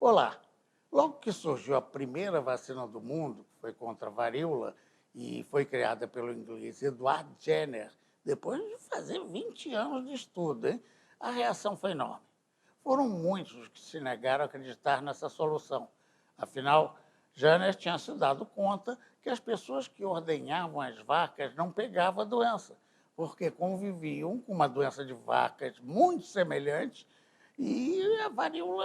Olá! Logo que surgiu a primeira vacina do mundo, que foi contra a varíola, e foi criada pelo inglês Edward Jenner, depois de fazer 20 anos de estudo, hein? A reação foi enorme. Foram muitos os que se negaram a acreditar nessa solução. Afinal, Jenner tinha se dado conta que as pessoas que ordenhavam as vacas não pegavam a doença, porque conviviam com uma doença de vacas muito semelhante e a varíola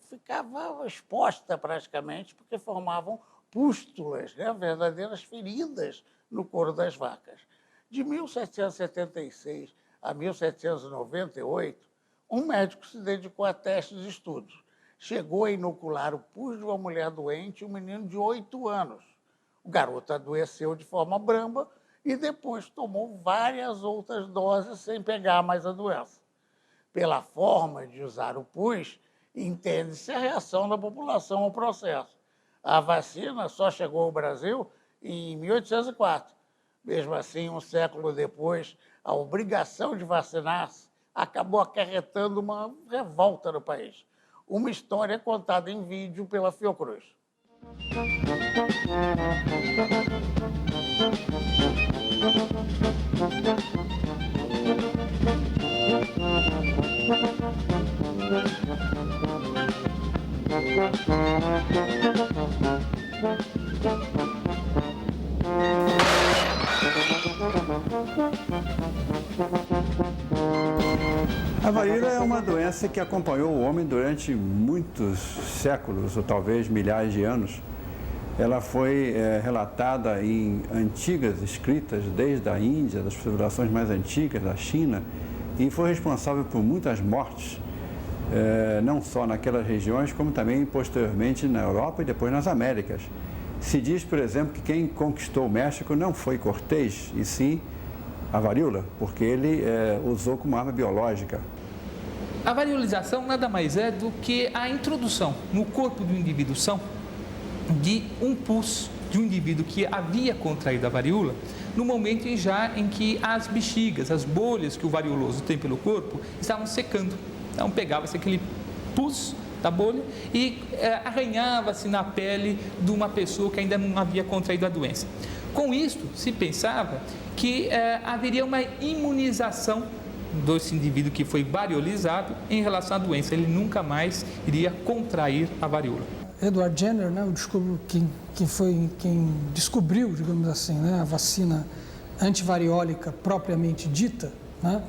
ficava exposta praticamente, porque formavam pústulas, né? Verdadeiras feridas no couro das vacas. De 1776 a 1798, um médico se dedicou a testes e estudos. Chegou a inocular o pus de uma mulher doente e um menino de 8 anos. O garoto adoeceu de forma branda e depois tomou várias outras doses sem pegar mais a doença. Pela forma de usar o pus, entende-se a reação da população ao processo. A vacina só chegou ao Brasil em 1804. Mesmo assim, um século depois, a obrigação de vacinar-se acabou acarretando uma revolta no país. Uma história contada em vídeo pela Fiocruz. A varíola é uma doença que acompanhou o homem durante muitos séculos, ou talvez milhares de anos. Ela foi relatada em antigas escritas, desde a Índia, das civilizações mais antigas, da China, e foi responsável por muitas mortes, não só naquelas regiões, como também posteriormente na Europa e depois nas Américas. Se diz, por exemplo, que quem conquistou o México não foi Cortés, e sim a varíola, porque ele usou como arma biológica. A variolização nada mais é do que a introdução no corpo do indivíduo são de um pus de um indivíduo que havia contraído a varíola no momento em que as bexigas, as bolhas que o varioloso tem pelo corpo estavam secando. Então pegava-se aquele pus da bolha e arranhava-se na pele de uma pessoa que ainda não havia contraído a doença. Com isto, se pensava que haveria uma imunização desse indivíduo que foi variolizado em relação à doença. Ele nunca mais iria contrair a varíola. Edward Jenner, né, quem descobriu, digamos assim, né, a vacina antivariólica propriamente dita, né,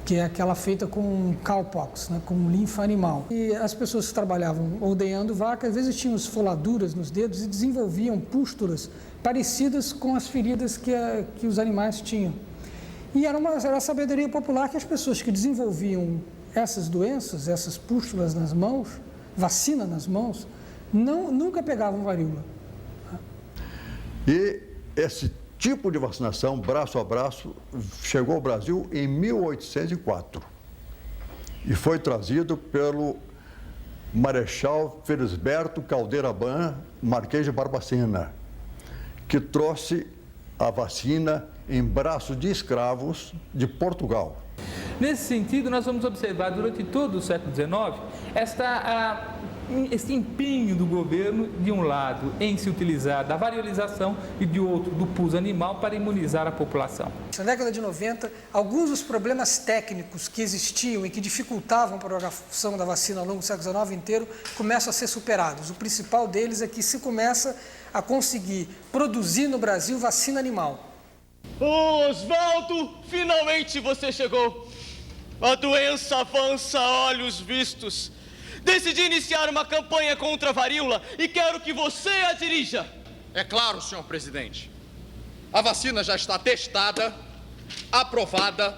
que é aquela feita com cowpox, né, com linfa animal. E as pessoas que trabalhavam ordenhando vacas, às vezes tinham esfoladuras nos dedos e desenvolviam pústulas parecidas com as feridas que os animais tinham. E era a sabedoria popular que as pessoas que desenvolviam essas doenças, essas pústulas nas mãos, vacina nas mãos, nunca pegavam varíola. E esse tipo de vacinação, braço a braço, chegou ao Brasil em 1804 e foi trazido pelo Marechal Felisberto Caldeira Bam, Marquês de Barbacena, que trouxe a vacina em braços de escravos de Portugal. Nesse sentido, nós vamos observar durante todo o século XIX esse empenho do governo, de um lado, em se utilizar da variolização e de outro, do pus animal para imunizar a população. Na década de 90, alguns dos problemas técnicos que existiam e que dificultavam a propagação da vacina ao longo do século XIX inteiro começam a ser superados. O principal deles é que se começa a conseguir produzir no Brasil vacina animal. Oswaldo, finalmente você chegou. A doença avança a olhos vistos. Decidi iniciar uma campanha contra a varíola e quero que você a dirija. É claro, senhor presidente. A vacina já está testada, aprovada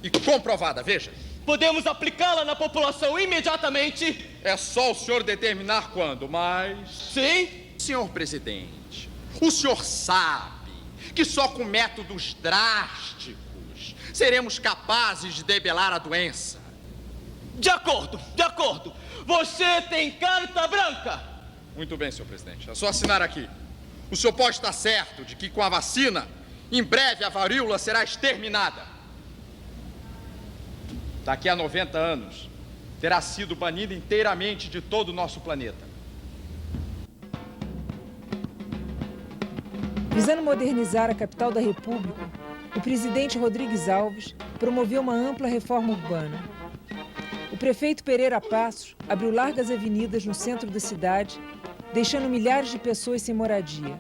e comprovada, veja. Podemos aplicá-la na população imediatamente? É só o senhor determinar quando, mas... Sim? Senhor presidente, o senhor sabe que só com métodos drásticos seremos capazes de debelar a doença. De acordo, de acordo. Você tem carta branca. Muito bem, senhor presidente. É só assinar aqui. O senhor pode estar certo de que com a vacina, em breve a varíola será exterminada. Daqui a 90 anos, terá sido banida inteiramente de todo o nosso planeta. Visando modernizar a capital da República, o presidente Rodrigues Alves promoveu uma ampla reforma urbana. O prefeito Pereira Passos abriu largas avenidas no centro da cidade, deixando milhares de pessoas sem moradia.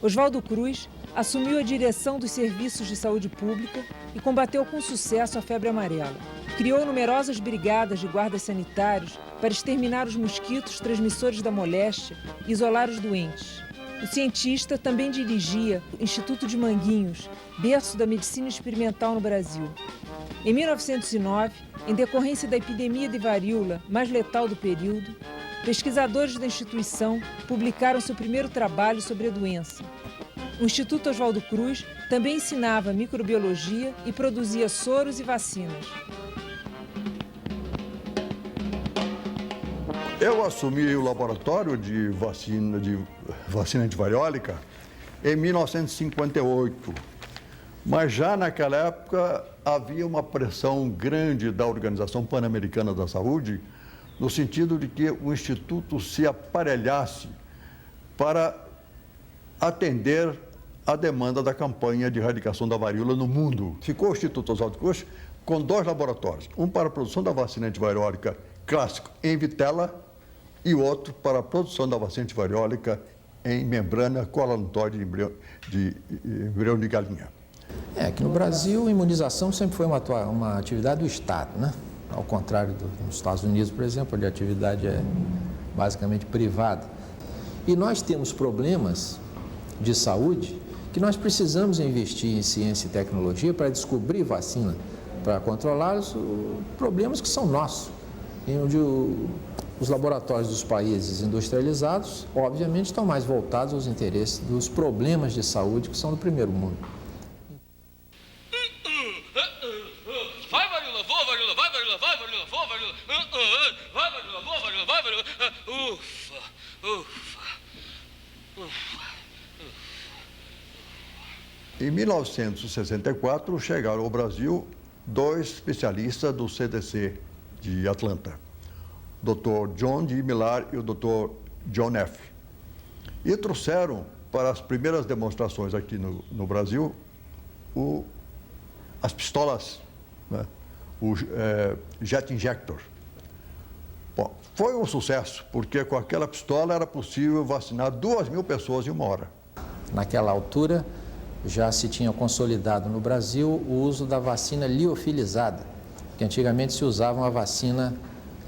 Oswaldo Cruz assumiu a direção dos serviços de saúde pública e combateu com sucesso a febre amarela. Criou numerosas brigadas de guardas sanitários para exterminar os mosquitos transmissores da moléstia e isolar os doentes. O cientista também dirigia o Instituto de Manguinhos, berço da medicina experimental no Brasil. Em 1909, em decorrência da epidemia de varíola mais letal do período, pesquisadores da instituição publicaram seu primeiro trabalho sobre a doença. O Instituto Oswaldo Cruz também ensinava microbiologia e produzia soros e vacinas. Eu assumi o laboratório de vacina antivariólica em 1958, mas já naquela época havia uma pressão grande da Organização Pan-Americana da Saúde, no sentido de que o Instituto se aparelhasse para atender a demanda da campanha de erradicação da varíola no mundo. Ficou o Instituto Oswaldo Cruz com 2 laboratórios, um para a produção da vacina antivariólica clássica em vitela e outro para a produção da vacina antivariólica em membrana coagulantóide de embrião de galinha. Aqui no Brasil, a imunização sempre foi uma atividade do Estado, né? Ao contrário dos Estados Unidos, por exemplo, onde a atividade é basicamente privada. E nós temos problemas de saúde que nós precisamos investir em ciência e tecnologia para descobrir vacina, para controlar os problemas que são nossos, em onde os laboratórios dos países industrializados, obviamente, estão mais voltados aos interesses dos problemas de saúde que são do primeiro mundo. Vai, varíola, voa, varíola, vai, varíola, vai, varíola, voa, varíola, vai, varíola, voa, varíola, vai, varíola, ufa, ufa, ufa. Em 1964, chegaram ao Brasil 2 especialistas do CDC de Atlanta, o Dr. John D. Millar e o Dr. John F. E trouxeram para as primeiras demonstrações aqui no Brasil as pistolas, né? O jet injector. Bom, foi um sucesso, porque com aquela pistola era possível vacinar 2.000 pessoas em 1 hora. Naquela altura, já se tinha consolidado no Brasil o uso da vacina liofilizada, que antigamente se usava uma vacina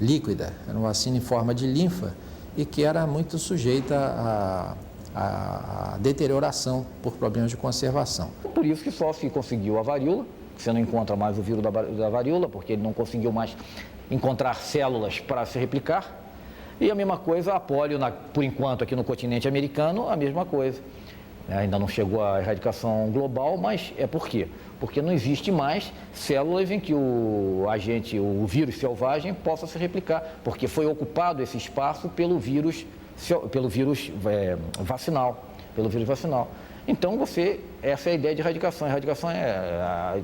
líquida, era uma vacina em forma de linfa e que era muito sujeita à deterioração por problemas de conservação. Por isso que só se conseguiu a varíola, você não encontra mais o vírus da varíola, porque ele não conseguiu mais encontrar células para se replicar. E a mesma coisa a polio, por enquanto aqui no continente americano, a mesma coisa. Ainda não chegou à erradicação global, mas é por quê? Porque não existe mais células em que o vírus selvagem possa se replicar, porque foi ocupado esse espaço pelo vírus vacinal, Então, essa é a ideia de erradicação. A erradicação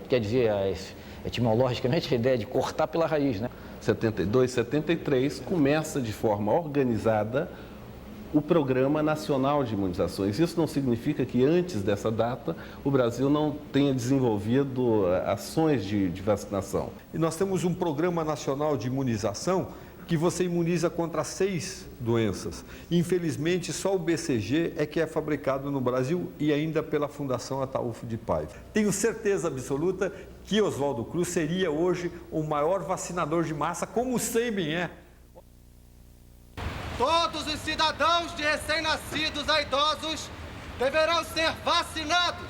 quer dizer, etimologicamente, a ideia de cortar pela raiz, né? 72, 73, começa de forma organizada o Programa Nacional de Imunizações. Isso não significa que antes dessa data o Brasil não tenha desenvolvido ações de vacinação. E nós temos um Programa Nacional de Imunização que você imuniza contra 6 doenças. Infelizmente, só o BCG é que é fabricado no Brasil e ainda pela Fundação Ataulfo de Paiva. Tenho certeza absoluta que Oswaldo Cruz seria hoje o maior vacinador de massa, como o Sabin é. Todos os cidadãos de recém-nascidos a idosos deverão ser vacinados,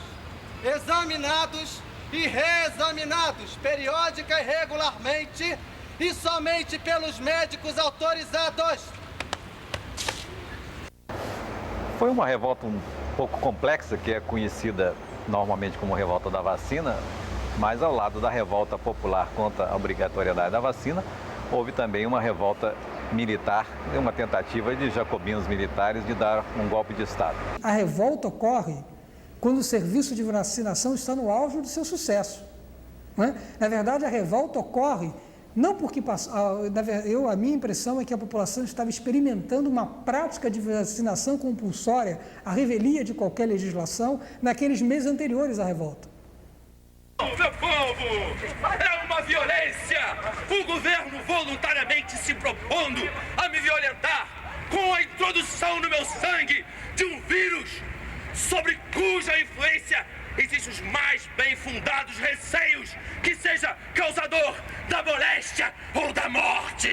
examinados e reexaminados periódica e regularmente e somente pelos médicos autorizados. Foi uma revolta um pouco complexa, que é conhecida normalmente como revolta da vacina, mas ao lado da revolta popular contra a obrigatoriedade da vacina, houve também uma revolta militar, uma tentativa de jacobinos militares de dar um golpe de Estado. A revolta ocorre quando o serviço de vacinação está no auge do seu sucesso. Não é? Na verdade, a revolta ocorre não porque a minha impressão é que a população estava experimentando uma prática de vacinação compulsória, a revelia de qualquer legislação, naqueles meses anteriores à revolta. Meu povo, é uma violência! O governo voluntariamente se propondo a me violentar com a introdução no meu sangue de um vírus sobre cuja influência existem os mais bem fundados receios que seja causador da moléstia ou da morte.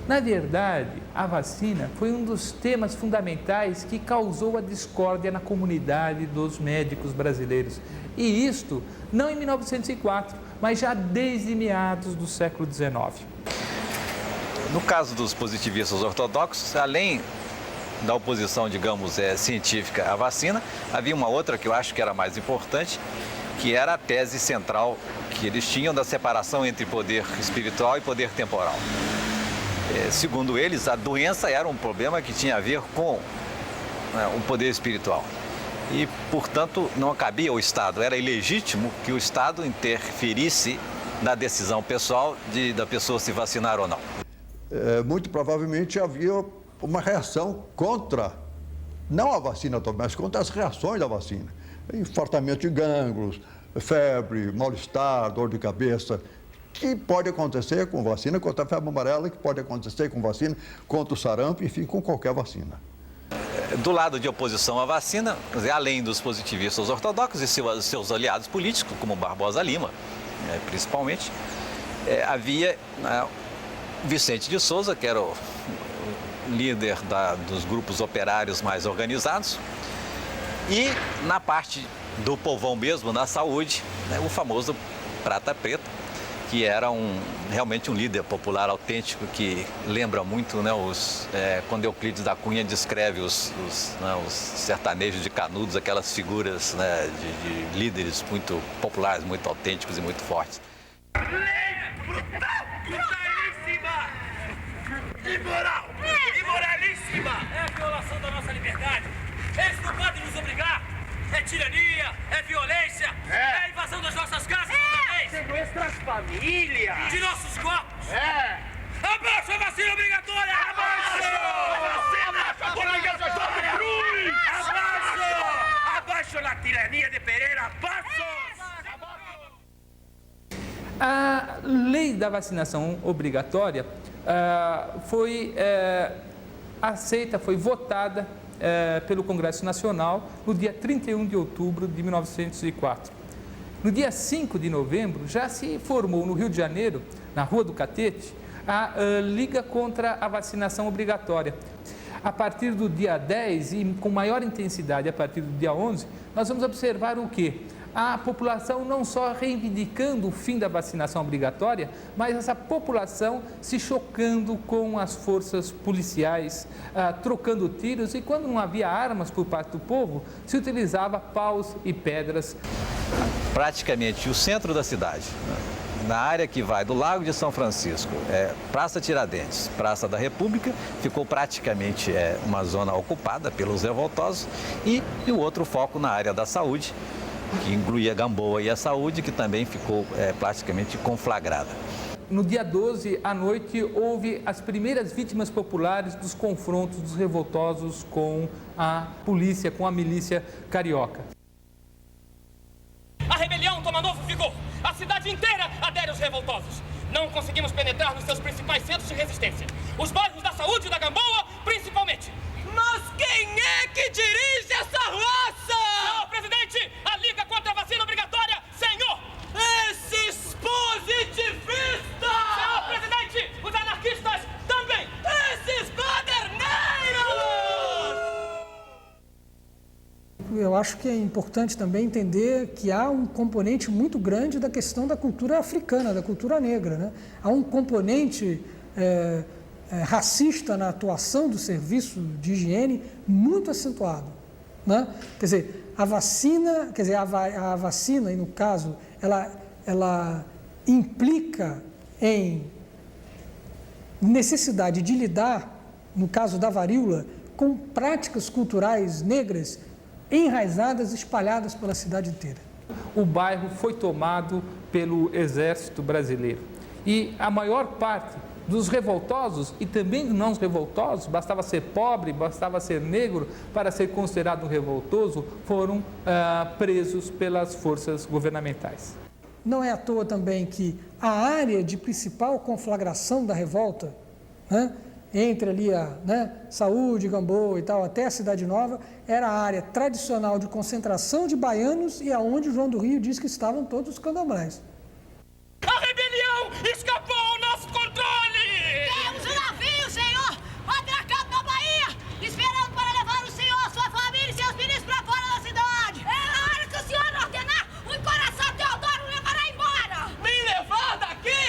Na verdade, a vacina foi um dos temas fundamentais que causou a discórdia na comunidade dos médicos brasileiros. E isto não em 1904, mas já desde meados do século XIX. No caso dos positivistas ortodoxos, além da oposição, digamos, científica à vacina, havia uma outra que eu acho que era mais importante, que era a tese central que eles tinham da separação entre poder espiritual e poder temporal. Segundo eles, a doença era um problema que tinha a ver com o poder espiritual. E, portanto, não cabia ao Estado, era ilegítimo que o Estado interferisse na decisão pessoal da pessoa se vacinar ou não. Muito provavelmente havia uma reação contra, não a vacina, mas contra as reações da vacina. Infartamento de gânglios, febre, mal-estar, dor de cabeça, que pode acontecer com vacina contra a febre amarela, que pode acontecer com vacina contra o sarampo, enfim, com qualquer vacina. Do lado de oposição à vacina, além dos positivistas ortodoxos e seus aliados políticos, como Barbosa Lima, principalmente, havia Vicente de Souza, que era o líder dos grupos operários mais organizados, e na parte do povão mesmo, na saúde, o famoso Prata Preta, que era realmente um líder popular autêntico, que lembra muito, quando Euclides da Cunha descreve os sertanejos de Canudos, aquelas figuras de líderes muito populares, muito autênticos e muito fortes. Lei brutal, brutalíssima, imoral, imoralíssima. É a violação da nossa liberdade. Eles não podem nos obrigar. É tirania, é violência, é invasão das nossas casas, sequestro das famílias, de nossos corpos. Abaixo a vacina obrigatória! Abaixo! A vacina obrigatória da Cruz! Abaixo! Abaixo a tirania de Pereira! Abaixo! A lei da vacinação obrigatória foi aceita, foi votada pelo Congresso Nacional no dia 31 de outubro de 1904. No dia 5 de novembro, já se formou no Rio de Janeiro, na Rua do Catete, a Liga contra a Vacinação Obrigatória. A partir do dia 10 e com maior intensidade a partir do dia 11, nós vamos observar o quê? A população não só reivindicando o fim da vacinação obrigatória, mas essa população se chocando com as forças policiais, trocando tiros, e quando não havia armas por parte do povo, se utilizava paus e pedras. Praticamente o centro da cidade, na área que vai do Lago de São Francisco, Praça Tiradentes, Praça da República, ficou praticamente uma zona ocupada pelos revoltosos, e o outro foco na área da saúde, que incluía Gamboa e a saúde, que também ficou praticamente conflagrada. No dia 12, à noite, houve as primeiras vítimas populares dos confrontos dos revoltosos com a polícia, com a milícia carioca. A rebelião toma novo vigor. A cidade inteira adere aos revoltosos. Não conseguimos penetrar nos seus principais centros de resistência. Os bairros da saúde e da Gamboa, principalmente. Mas quem é que dirige essa raça? Senhor presidente, a Liga contra a Vacina Obrigatória, senhor! Esses positivistas! Senhor presidente, os anarquistas também! Esses baderneiros! Eu acho que é importante também entender que há um componente muito grande da questão da cultura africana, da cultura negra, né? Há um componente racista na atuação do serviço de higiene muito acentuado, né? Quer dizer, a vacina, e no caso, ela implica em necessidade de lidar, no caso da varíola, com práticas culturais negras enraizadas, espalhadas pela cidade inteira. O bairro foi tomado pelo Exército Brasileiro e a maior parte dos revoltosos e também dos não revoltosos, bastava ser pobre, bastava ser negro para ser considerado um revoltoso, foram presos pelas forças governamentais. Não é à toa também que a área de principal conflagração da revolta, né, entre ali a Saúde, Gamboa e tal, até a Cidade Nova, era a área tradicional de concentração de baianos e aonde o João do Rio diz que estavam todos os candomblés. A rebelião escapou ao nosso controle! Temos um navio, senhor, atracado na Bahia, esperando para levar o senhor, sua família e seus ministros para fora da cidade. É a hora que o senhor ordenar, o encoraçado Deodoro levará embora. Me levar daqui?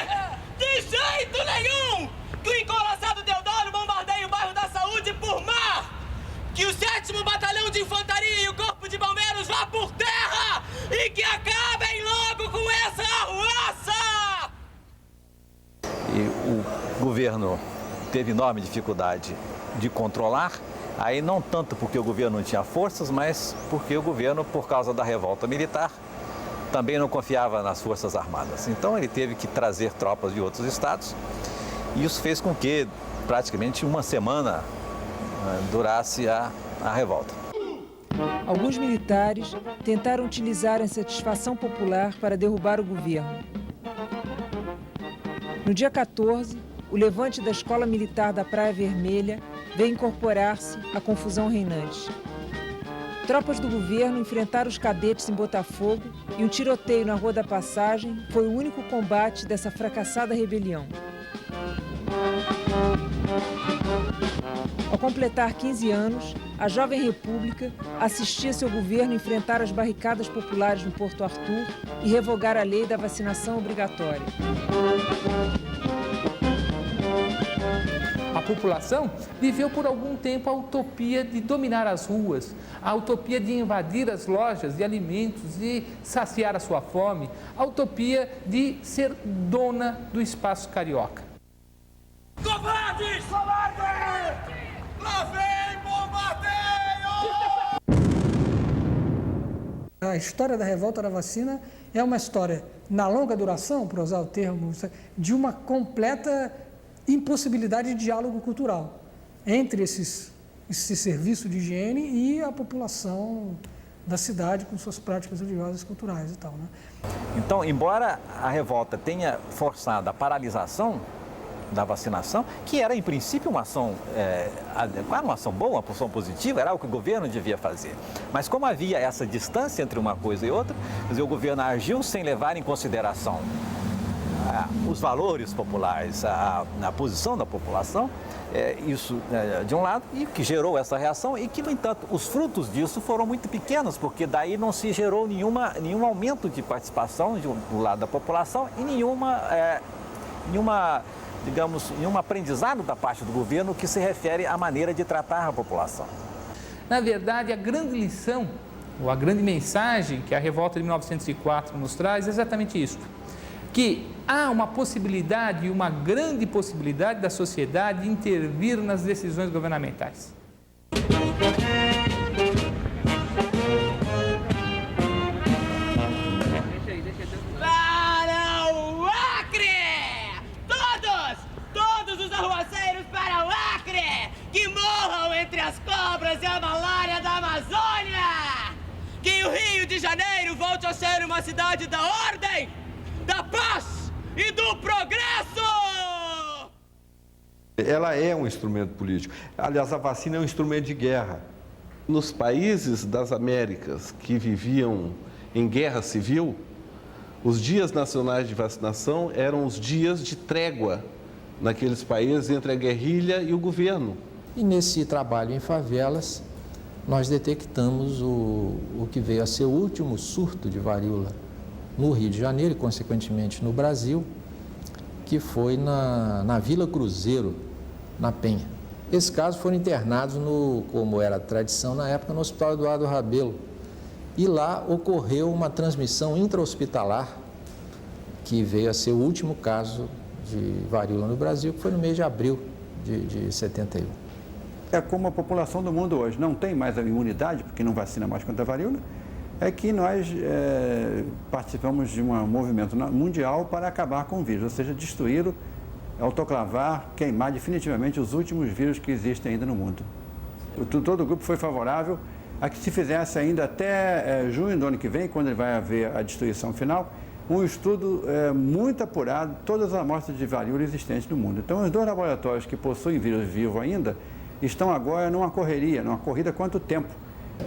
De jeito nenhum! Que o encoraçado Deodoro bombardeie o bairro da Saúde por mar! Que o 7º Batalhão de Infantaria e o Corpo de Bombeiros vá por terra! E que acabem logo com essa arruaça! E o governo teve enorme dificuldade de controlar, aí não tanto porque o governo não tinha forças, mas porque o governo, por causa da revolta militar, também não confiava nas Forças Armadas. Então ele teve que trazer tropas de outros estados e isso fez com que praticamente uma semana durasse a revolta. Alguns militares tentaram utilizar a insatisfação popular para derrubar o governo. No dia 14, o levante da Escola Militar da Praia Vermelha veio incorporar-se à confusão reinante. Tropas do governo enfrentaram os cadetes em Botafogo e um tiroteio na Rua da Passagem foi o único combate dessa fracassada rebelião. Ao completar 15 anos, a Jovem República assistia seu governo enfrentar as barricadas populares no Porto Arthur e revogar a lei da vacinação obrigatória. A população viveu por algum tempo a utopia de dominar as ruas, a utopia de invadir as lojas de alimentos e saciar a sua fome, a utopia de ser dona do espaço carioca. Covardes! Covardes! Lá vem bombardeio! A história da revolta da vacina é uma história, na longa duração, para usar o termo, de uma completa impossibilidade de diálogo cultural entre esse serviço de higiene e a população da cidade com suas práticas religiosas e culturais e tal, né? Então, embora a revolta tenha forçado a paralisação da vacinação, que era em princípio uma ação adequada, uma ação boa, uma ação positiva, era o que o governo devia fazer. Mas como havia essa distância entre uma coisa e outra, quer dizer, o governo agiu sem levar em consideração os valores populares, a posição da população, isso de um lado, e que gerou essa reação e que, no entanto, os frutos disso foram muito pequenos, porque daí não se gerou nenhum aumento de participação do lado da população e nenhum aprendizado da parte do governo que se refere à maneira de tratar a população. Na verdade, a grande lição, ou a grande mensagem que a revolta de 1904 nos traz é exatamente isso, que há uma possibilidade, uma grande possibilidade da sociedade intervir nas decisões governamentais. Para o Acre! Todos os arruaceiros para o Acre! Que morram entre as cobras e a malária da Amazônia! Que o Rio de Janeiro volte a ser uma cidade da ordem, da paz e do progresso! Ela é um instrumento político. Aliás, a vacina é um instrumento de guerra. Nos países das Américas que viviam em guerra civil, os dias nacionais de vacinação eram os dias de trégua naqueles países entre a guerrilha e o governo. E nesse trabalho em favelas, nós detectamos o que veio a ser o último surto de varíola no Rio de Janeiro e, consequentemente, no Brasil, que foi na Vila Cruzeiro, na Penha. Esses casos foram internados, como era a tradição na época, no Hospital Eduardo Rabelo. E lá ocorreu uma transmissão intra-hospitalar, que veio a ser o último caso de varíola no Brasil, que foi no mês de abril de 71. É como a população do mundo hoje não tem mais a imunidade, porque não vacina mais contra a varíola, é que nós participamos de um movimento mundial para acabar com o vírus, ou seja, destruí-lo, autoclavar, queimar definitivamente os últimos vírus que existem ainda no mundo. Todo o grupo foi favorável a que se fizesse ainda até junho do ano que vem, quando vai haver a destruição final, um estudo muito apurado, todas as amostras de varíola existentes no mundo. Então, os 2 laboratórios que possuem vírus vivo ainda estão agora numa corrida quanto tempo?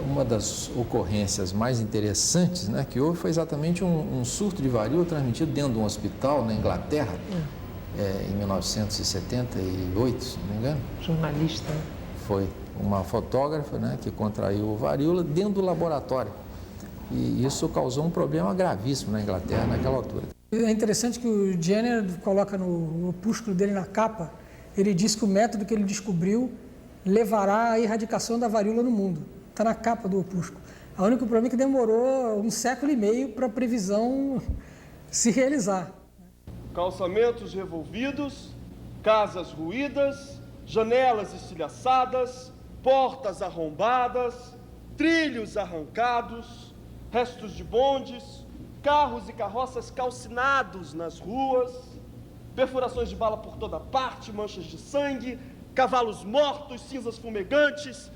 Uma das ocorrências mais interessantes, né, que houve foi exatamente um surto de varíola transmitido dentro de um hospital na Inglaterra, em 1978, se não me engano. Jornalista. Foi uma fotógrafa, né, que contraiu varíola dentro do laboratório. E isso causou um problema gravíssimo na Inglaterra naquela altura. É interessante que o Jenner coloca no opúsculo dele na capa, ele diz que o método que ele descobriu levará à erradicação da varíola no mundo. Está na capa do opúsculo. O único problema é que demorou 1,5 séculos para a previsão se realizar. Calçamentos revolvidos, casas ruídas, janelas estilhaçadas, portas arrombadas, trilhos arrancados, restos de bondes, carros e carroças calcinados nas ruas, perfurações de bala por toda parte, manchas de sangue, cavalos mortos, cinzas fumegantes.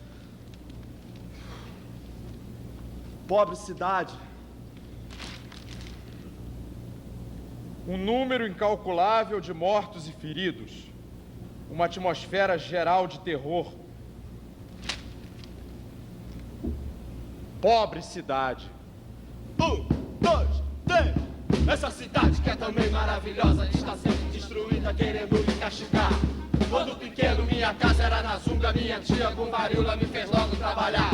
Pobre cidade. Um número incalculável de mortos e feridos. Uma atmosfera geral de terror. Pobre cidade. 1, 2, 3. Essa cidade que é também maravilhosa está sendo destruída, querendo me castigar. Quando pequeno, minha casa era na Zunga, minha tia com varíola me fez logo trabalhar.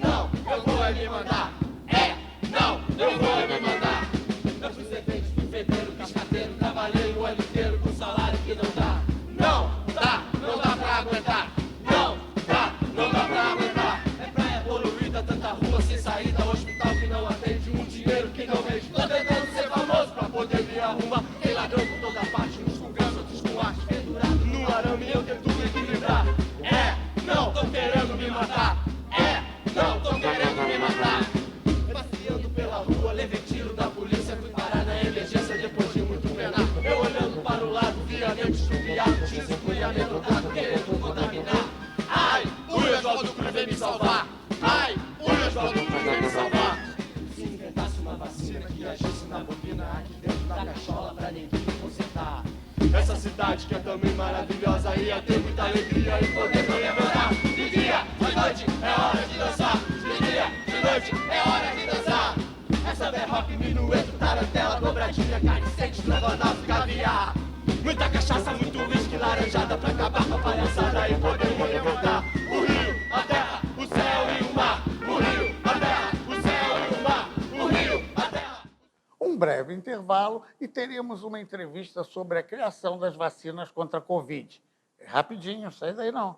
Não, eu vou me mandar. Não, eu vou me mandar. Eu fui servente, fui feiteiro, cascateiro, trabalhei o ano inteiro com salário que não dá. Não dá pra aguentar. Não dá pra aguentar. É praia poluída, tanta rua sem saída, hospital que não atende, um dinheiro que não rende. Tô tentando ser famoso pra poder me arrumar. Tem ladrão por toda parte, uns com ganso, outros com arte, pendurado no arame, eu tento me equilibrar. Não, tão querendo me matar. Não, tão querendo me matar. Passeando pela rua, levei tiro da polícia, fui parar na emergência depois de muito penar. Eu olhando para o lado, via nego estrupiado, tinha fui amedrontado, querendo contaminar. Ai, o Oswaldo Cruz vem me salvar. Ai, o Oswaldo Cruz vem me salvar. Se inventasse uma vacina que agisse na bobina aqui dentro da cachola pra ninguém consertar. Essa cidade que é também maravilhosa, ia ter muita alegria e poder comemorar. De dia, de noite, é hora de dançar. De dia, de noite, é hora de dançar. Essa berroque, minueto, tarantela, dobradinha, caricete, estrogonofe, caviar. Muita cachaça, muito uísque, laranjada pra acabar com a palhaçada e poder movimentar. O rio, a terra, o céu e o mar. O rio, a terra, o céu e o mar. O rio, a terra. Um breve intervalo e teríamos uma entrevista sobre a criação das vacinas contra a Covid. Rapidinho, sai daí não.